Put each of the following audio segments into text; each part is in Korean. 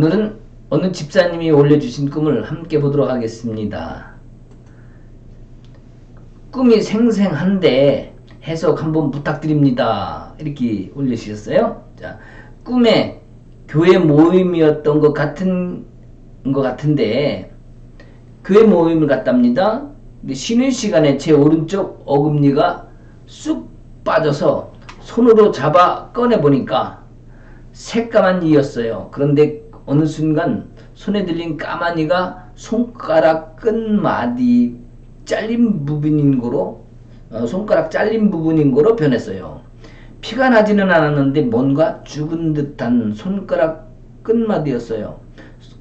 오늘은 어느 집사님이 올려주신 꿈을 함께 보도록 하겠습니다. 꿈이 생생한데 해석 한번 부탁드립니다. 이렇게 올려주셨어요. 자, 꿈에 교회 모임이었던 것 같은데 교회 모임을 갔답니다. 근데 쉬는 시간에 제 오른쪽 어금니가 쑥 빠져서 손으로 잡아 꺼내보니까 새까만 이였어요. 그런데 어느 순간 손에 들린 까마니가 손가락 끝마디 잘린 부분인 거로 손가락 잘린 부분인 거로 변했어요. 피가 나지는 않았는데 뭔가 죽은 듯한 손가락 끝마디였어요.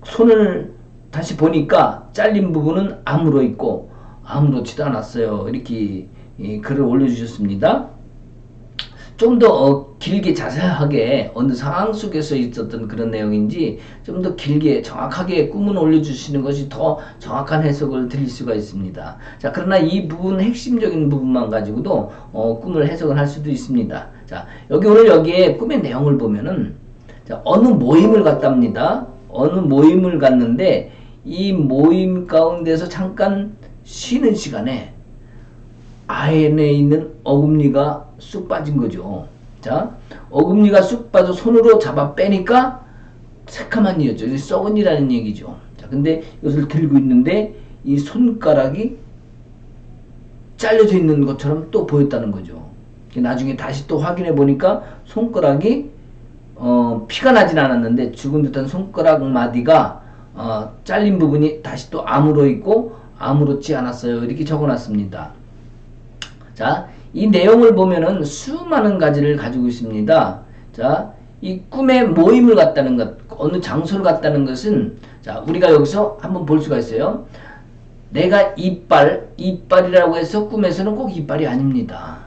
손을 다시 보니까 잘린 부분은 아무로 있고 아무렇지도 않았어요. 이렇게 글을 올려주셨습니다. 좀 더 길게 자세하게 어느 상황 속에서 있었던 그런 내용인지 좀 더 길게 정확하게 꿈을 올려주시는 것이 더 정확한 해석을 드릴 수가 있습니다. 자, 그러나 이 부분 핵심적인 부분만 가지고도 꿈을 해석을 할 수도 있습니다. 자, 오늘 여기에 꿈의 내용을 보면은 자, 어느 모임을 갔답니다. 어느 모임을 갔는데 이 모임 가운데서 잠깐 쉬는 시간에 안에 있는 어금니가 쑥 빠진 거죠. 자, 어금니가 쑥 빠져 손으로 잡아 빼니까 새카만 이었죠. 썩은 이라는 얘기죠. 자, 근데 이것을 들고 있는데 이 손가락이 잘려져 있는 것처럼 또 보였다는 거죠. 나중에 다시 또 확인해 보니까 손가락이 피가 나진 않았는데 죽은 듯한 손가락 마디가 잘린 부분이 다시 또 아무로 있고 아무렇지 않았어요. 이렇게 적어놨습니다. 자, 이 내용을 보면은 수많은 가지를 가지고 있습니다. 자, 이 꿈에 모임을 갔다는 것, 어느 장소를 갔다는 것은, 자, 우리가 여기서 한번 볼 수가 있어요. 내가 이빨이라고 해서 꿈에서는 꼭 이빨이 아닙니다.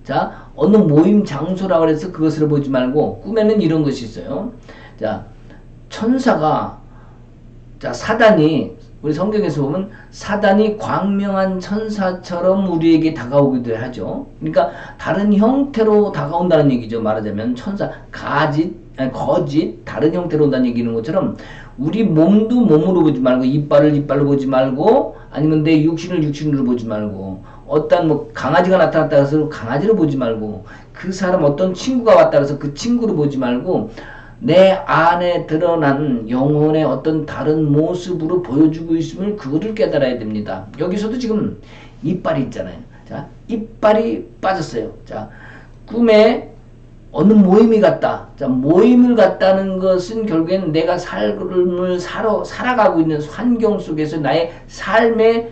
자, 어느 모임 장소라고 해서 그것을 보지 말고, 꿈에는 이런 것이 있어요. 자, 천사가, 자, 사단이, 우리 성경에서 보면 사단이 광명한 천사처럼 우리에게 다가오기도 하죠. 그러니까 다른 형태로 다가온다는 얘기죠. 말하자면 천사, 거짓, 다른 형태로 온다는 얘기는 것처럼 우리 몸도 몸으로 보지 말고 이빨을 이빨로 보지 말고 아니면 내 육신을 육신으로 보지 말고 어떤 뭐 강아지가 나타났다 해서 강아지로 보지 말고 그 사람 어떤 친구가 왔다 해서 그 친구로 보지 말고 내 안에 드러난 영혼의 어떤 다른 모습으로 보여주고 있음을 그거를 깨달아야 됩니다. 여기서도 지금 이빨이 있잖아요. 자, 이빨이 빠졌어요. 자, 꿈에 어느 모임이 갔다. 자, 모임을 갔다는 것은 결국엔 내가 삶을 살아가고 있는 환경 속에서 나의 삶의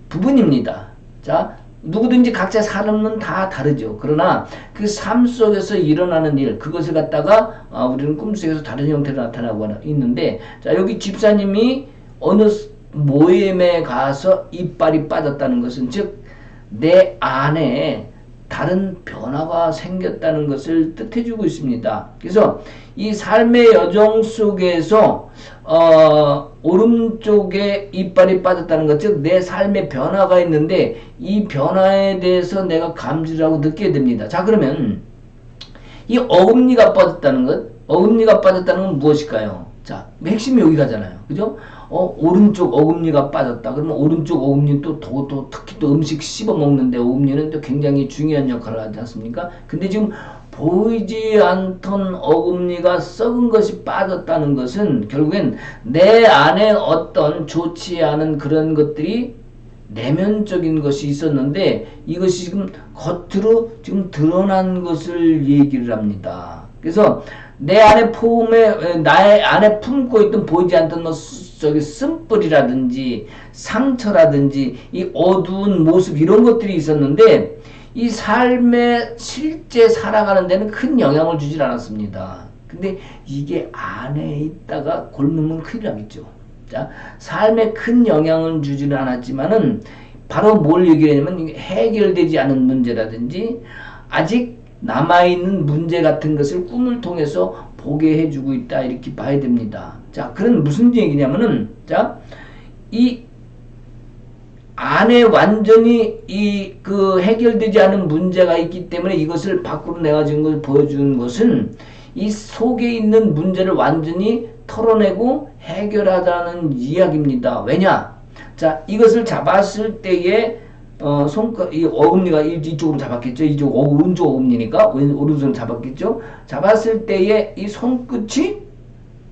부분입니다. 자, 누구든지 각자 삶은 다 다르죠. 그러나 그 삶 속에서 일어나는 일, 그것을 갖다가 우리는 꿈속에서 다른 형태로 나타나고 있는데, 자, 여기 집사님이 어느 모임에 가서 이빨이 빠졌다는 것은 즉 내 안에 다른 변화가 생겼다는 것을 뜻해주고 있습니다. 그래서 이 삶의 여정 속에서 오른쪽에 이빨이 빠졌다는 것, 즉 내 삶의 변화가 있는데 이 변화에 대해서 내가 감지를 하고 느끼게 됩니다. 자, 그러면 이 어금니가 빠졌다는 건 무엇일까요? 자, 핵심이 여기 가잖아요. 그죠? 오른쪽 어금니가 빠졌다. 그러면 오른쪽 어금니는 또 특히 또 음식 씹어 먹는데 어금니는 또 굉장히 중요한 역할을 하지 않습니까? 근데 지금 보이지 않던 어금니가 썩은 것이 빠졌다는 것은 결국엔 내 안에 어떤 좋지 않은 그런 것들이 내면적인 것이 있었는데 이것이 지금 겉으로 지금 드러난 것을 얘기를 합니다. 그래서 내 안에 나의 안에 품고 있던 보이지 않던 쓴뿌리라든지 상처라든지 이 어두운 모습 이런 것들이 있었는데 이 삶에 실제 살아가는 데는 큰 영향을 주질 않았습니다. 근데 이게 안에 있다가 골무면 큰일 나겠죠. 자, 삶에 큰 영향을 주지는 않았지만은 바로 뭘 얘기하냐면 해결되지 않은 문제라든지 아직 남아있는 문제 같은 것을 꿈을 통해서 보게 해주고 있다. 이렇게 봐야 됩니다. 자, 그런 무슨 얘기냐면은, 자, 이 안에 완전히 그 해결되지 않은 문제가 있기 때문에 이것을 밖으로 내가지는 것을 보여주는 것은 이 속에 있는 문제를 완전히 털어내고 해결하자는 이야기입니다. 왜냐? 자, 이것을 잡았을 때에 이 어금니가 이쪽으로 잡았겠죠. 이쪽 오른쪽 어금니니까 오른손을 잡았겠죠. 잡았을 때에 이 손끝이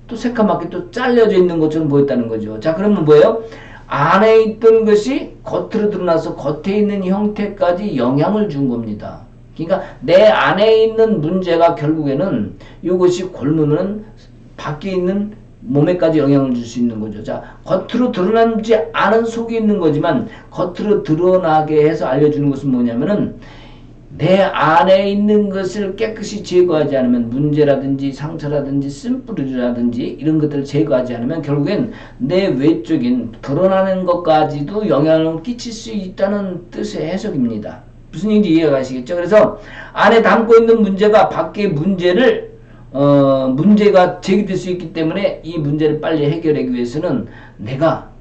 또 새까맣게 또 잘려져 있는 것처럼 보였다는 거죠. 자, 그러면 뭐예요? 안에 있던 것이 겉으로 드러나서 겉에 있는 형태까지 영향을 준 겁니다. 그러니까 내 안에 있는 문제가 결국에는 이것이 곪으면 밖에 있는 몸에까지 영향을 줄 수 있는 거죠. 자, 겉으로 드러나지 않은 속이 있는 거지만 겉으로 드러나게 해서 알려주는 것은 뭐냐면은 내 안에 있는 것을 깨끗이 제거하지 않으면 문제라든지 상처라든지 쓴뿌리라든지 이런 것들을 제거하지 않으면 결국엔 내 외적인 드러나는 것까지도 영향을 끼칠 수 있다는 뜻의 해석입니다. 무슨 얘기인지 이해가 가시겠죠? 그래서 안에 담고 있는 문제가 밖의 문제가 제기될 수 있기 때문에 이 문제를 빨리 해결하기 위해서는 내가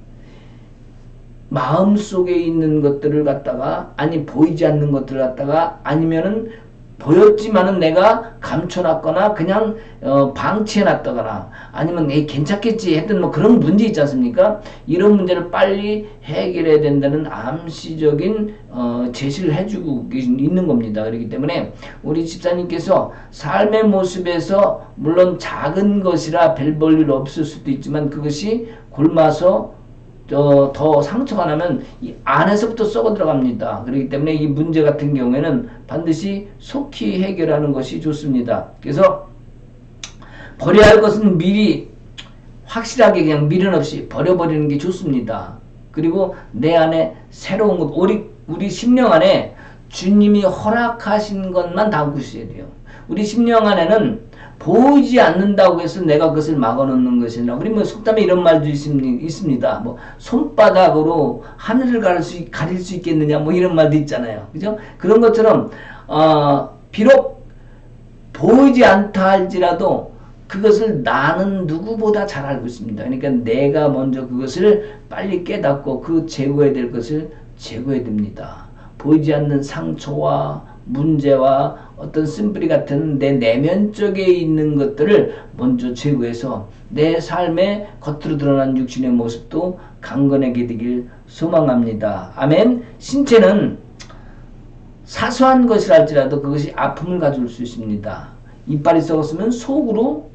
마음속에 있는 것들을 갖다가 보이지 않는 것들을 갖다가 아니면은 보였지만은 내가 감춰놨거나 그냥 방치해놨다거나 아니면 괜찮겠지 했던 뭐 그런 문제 있지 않습니까? 이런 문제를 빨리 해결해야 된다는 암시적인 제시를 해주고 있는 겁니다. 그렇기 때문에 우리 집사님께서 삶의 모습에서 물론 작은 것이라 별 볼 일 없을 수도 있지만 그것이 곪아서 더 상처가 나면 이 안에서부터 썩어 들어갑니다. 그렇기 때문에 이 문제 같은 경우에는 반드시 속히 해결하는 것이 좋습니다. 그래서 버려야 할 것은 미리 확실하게 그냥 미련 없이 버려버리는 게 좋습니다. 그리고 내 안에 새로운 것, 우리 심령 안에 주님이 허락하신 것만 담고 있어야 돼요. 우리 심령 안에는 보이지 않는다고 해서 내가 그것을 막아놓는 것이나 우리 뭐 속담에 이런 말도 있습니다. 뭐 손바닥으로 하늘을 가릴 수 있겠느냐 뭐 이런 말도 있잖아요. 그죠? 그런 것처럼 비록 보이지 않다 할지라도 그것을 나는 누구보다 잘 알고 있습니다. 그러니까 내가 먼저 그것을 빨리 깨닫고 그 제거해야 될 것을 제거해야 됩니다. 보이지 않는 상처와 문제와 어떤 쓴뿌리 같은 내 내면적에 있는 것들을 먼저 제거해서 내 삶의 겉으로 드러난 육신의 모습도 강건하게 되길 소망합니다. 아멘. 신체는 사소한 것이랄지라도 그것이 아픔을 가져올 수 있습니다. 이빨이 썩었으면 속으로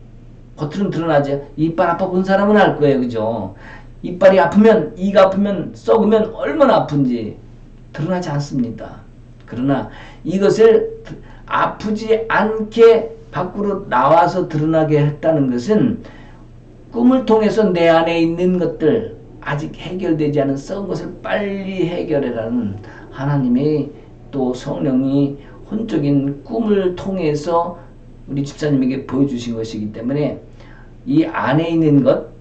겉으로는 드러나지. 이빨 아파 본 사람은 알 거예요. 그죠? 이빨이 아프면, 이가 아프면, 썩으면 얼마나 아픈지 드러나지 않습니다. 그러나 이것을 아프지 않게 밖으로 나와서 드러나게 했다는 것은 꿈을 통해서 내 안에 있는 것들, 아직 해결되지 않은 썩은 것을 빨리 해결해라는 하나님의 또 성령이 혼적인 꿈을 통해서 우리 집사님에게 보여주신 것이기 때문에 이 안에 있는 것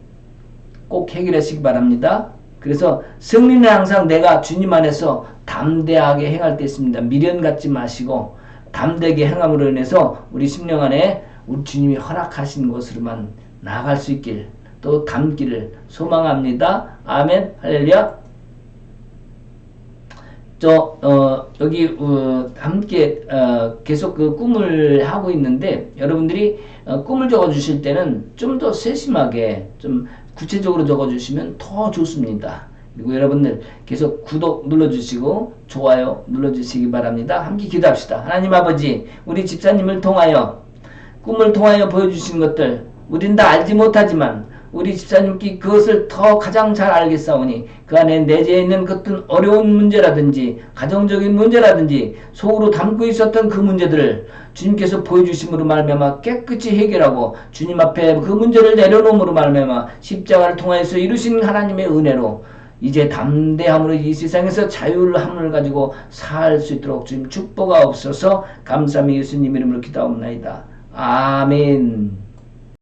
꼭 해결하시기 바랍니다. 그래서 승리는 항상 내가 주님 안에서 담대하게 행할 때 있습니다. 미련 갖지 마시고 담대하게 행함으로 인해서 우리 심령 안에 우리 주님이 허락하신 것으로만 나아갈 수 있길 또 담기를 소망합니다. 아멘. 할렐루야. 여기 함께 계속 그 꿈을 하고 있는데 여러분들이 꿈을 적어주실 때는 좀 더 세심하게 좀 구체적으로 적어주시면 더 좋습니다. 그리고 여러분들 계속 구독 눌러주시고 좋아요 눌러주시기 바랍니다. 함께 기도합시다. 하나님 아버지, 우리 집사님을 통하여 꿈을 통하여 보여주신 것들 우린 다 알지 못하지만 우리 집사님께 그것을 더 가장 잘 알겠사오니 그 안에 내재해 있는 어떤 어려운 문제라든지 가정적인 문제라든지 속으로 담고 있었던 그 문제들을 주님께서 보여주심으로 말미암아 깨끗이 해결하고 주님 앞에 그 문제를 내려놓음으로 말미암아 십자가를 통하여서 이루신 하나님의 은혜로 이제 담대함으로 이 세상에서 자유함을 가지고 살 수 있도록 주님 축복하옵소서. 감사합니다. 예수님 이름으로 기도하옵나이다. 아멘.